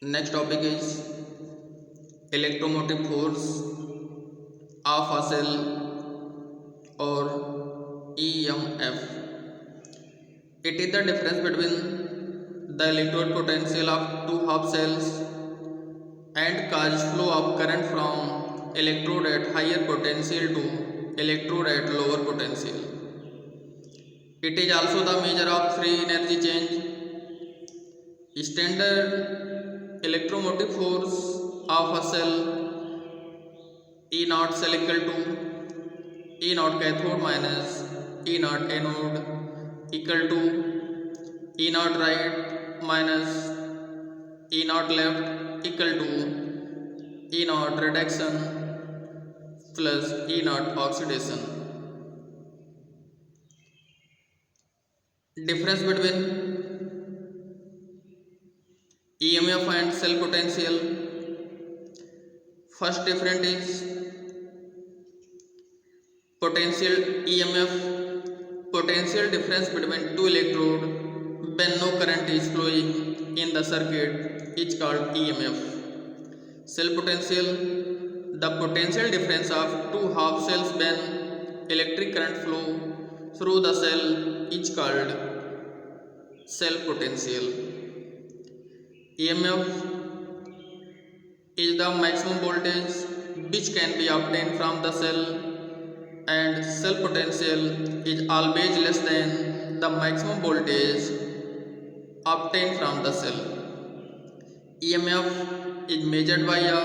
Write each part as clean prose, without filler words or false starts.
Next topic is electromotive force of a cell or EMF. It is the difference between the electrode potential of two half cells and cause flow of current from electrode at higher potential to electrode at lower potential. It is also the measure of free energy change. Standard electromotive force of a cell E naught cell equal to E naught cathode minus E naught anode equal to E naught right minus E naught left equal to E naught reduction plus E naught oxidation. Difference between EMF and cell potential. First difference is potential EMF. Potential difference between two electrodes when no current is flowing in the circuit is called EMF. Cell potential, the potential difference of two half cells when electric current flow through the cell is called cell potential. EMF is the maximum voltage which can be obtained from the cell, and cell potential is always less than the maximum voltage obtained from the cell. EMF is measured by a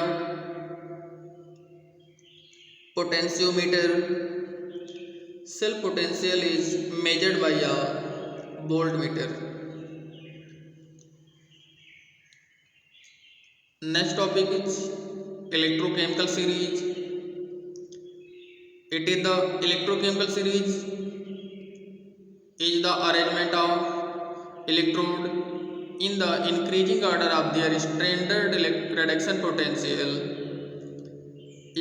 potentiometer. Cell potential is measured by a voltmeter. Next topic is electrochemical series. It is the electrochemical series is the arrangement of electrode in the increasing order of their standard reduction potential.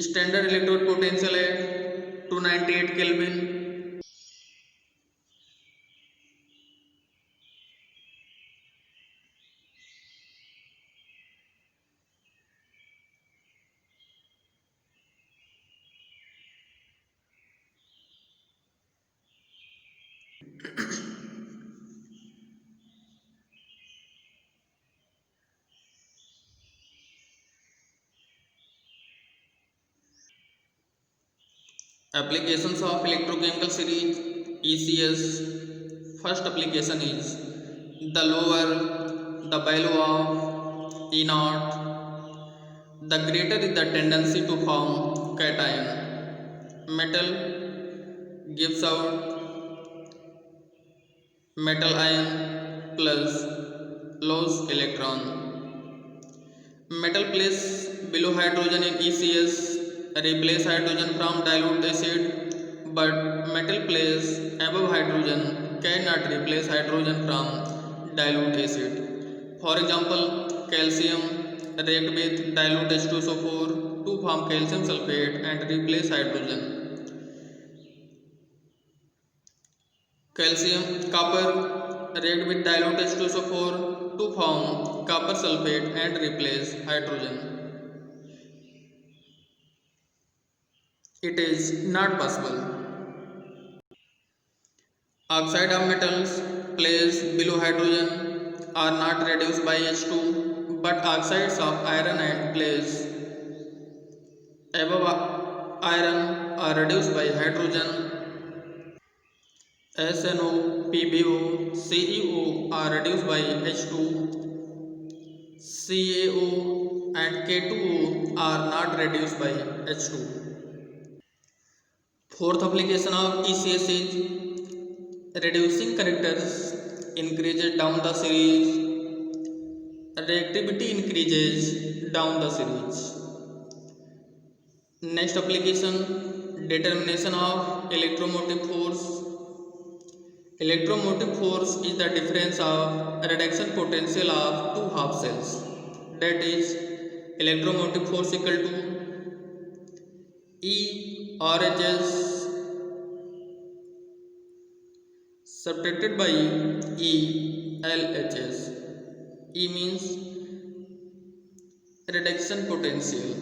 Standard electrode potential at 298 Kelvin. Applications of electrochemical series ECS. First application is the lower the value of E naught, the greater is the tendency to form cation. Metal gives out metal ion plus loss electron. Metal place below hydrogen in ECS replace hydrogen from dilute acid, but metal place above hydrogen cannot replace hydrogen from dilute acid. For example, calcium react with dilute H2SO4 to form calcium sulfate and replace hydrogen. Copper react with dilute H2SO4 to form copper sulfate and replace hydrogen. It is not possible. Oxide of metals placed below hydrogen are not reduced by H2, but oxides of iron and clays above iron are reduced by hydrogen. SNO, PbO, CEO are reduced by H2. CaO and K2O are not reduced by H2. Fourth application of ECS is reducing characters increases down the series, reactivity increases down the series. Next application, determination of electromotive force. Electromotive force is the difference of reduction potential of two half cells. That is, electromotive force equal to E RHS subtracted by E LHS. E means reduction potential.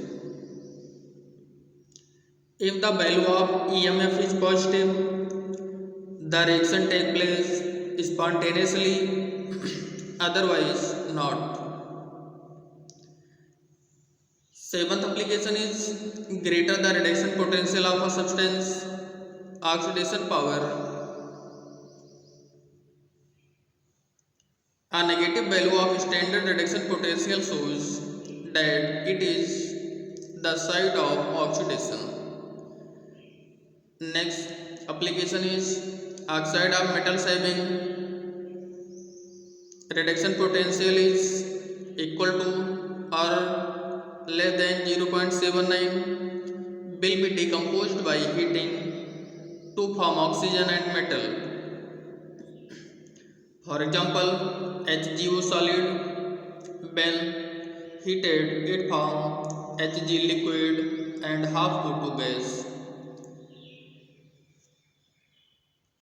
If the value of EMF is positive, the reaction takes place spontaneously, otherwise not. Seventh application is greater the reduction potential of a substance, oxidation power. A negative value of standard reduction potential shows that it is the site of oxidation. Next application is oxide of metals having reduction potential is equal to or less than 0.79 will be decomposed by heating to form oxygen and metal. For example, HGO solid, when heated it forms Hg liquid and half O2 gas.